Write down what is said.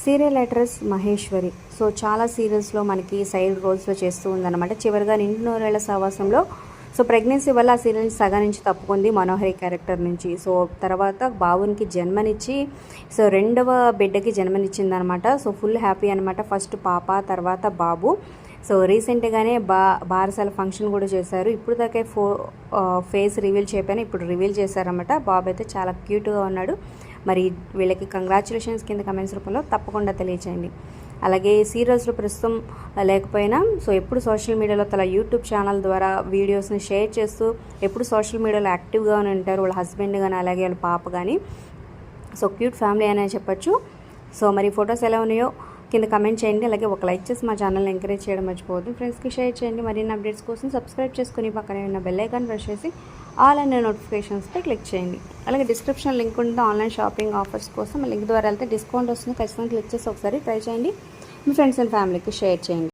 Serial actress Maheshwari. So చాలా సీరియల్స్లో మనకి సైడ్ రోల్స్లో చేస్తూ ఉందన్నమాట. చివరిగా నిండు నూరేళ్ల సహవాసంలో సో ప్రెగ్నెన్సీ వల్ల ఆ సీరియల్ సగం నుంచి తప్పుకుంది మనోహరి క్యారెక్టర్ నుంచి. సో తర్వాత బాబునికి జన్మనిచ్చి సో రెండవ బిడ్డకి జన్మనిచ్చిందనమాట. సో ఫుల్ హ్యాపీ అనమాట. ఫస్ట్ పాప, తర్వాత బాబు. సో రీసెంట్గానే బారసాల ఫంక్షన్ కూడా చేశారు. ఇప్పుడు దాకా ఫేస్ రివీల్ చేయకపోయినా ఇప్పుడు రివీల్ చేశారన్నమాట. బాబు అయితే చాలా క్యూట్గా ఉన్నాడు. మరి వీళ్ళకి కంగ్రాచులేషన్స్ కింద కమెంట్స్ రూపంలో తప్పకుండా తెలియచేయండి. అలాగే సీరియల్స్లో ప్రస్తుతం లేకపోయినా సో ఎప్పుడు సోషల్ మీడియాలో తన యూట్యూబ్ ఛానల్ ద్వారా వీడియోస్ని షేర్ చేస్తూ ఎప్పుడు సోషల్ మీడియాలో యాక్టివ్గానే ఉంటారు. వాళ్ళ హస్బెండ్ కానీ అలాగే వాళ్ళ పాప కానీ. సో క్యూట్ ఫ్యామిలీ అనే చెప్పొచ్చు. సో మరి ఫొటోస్ ఎలా ఉన్నాయో కింద కమెంట్ చేయండి. అలాగే ఒక లైక్ చేసి మా ఛానల్ని ఎంకరేజ్ చేయడం మర్చిపోవద్దు. ఫ్రెండ్స్కి షేర్ చేయండి. మరిన్ని అప్డేట్స్ కోసం సబ్స్క్రైబ్ చేసుకుని పక్కనే ఉన్న బెల్ ఐకాన్ ప్రెస్ చేసి ఆల్ అండ్ నోటిఫికేషన్స్పై క్లిక్ చేయండి. అలాగే డిస్క్రిప్షన్ లింక్ ఉంటుంది ఆన్లైన్ షాపింగ్ ఆఫర్స్ కోసం. లింక్ ద్వారా వెళ్తే డిస్కౌంట్ వస్తుంది. ఖచ్చితంగా క్లిక్ చేసి ఒకసారి ట్రై చేయండి. మీ ఫ్రెండ్స్ అండ్ ఫ్యామిలీకి షేర్ చేయండి.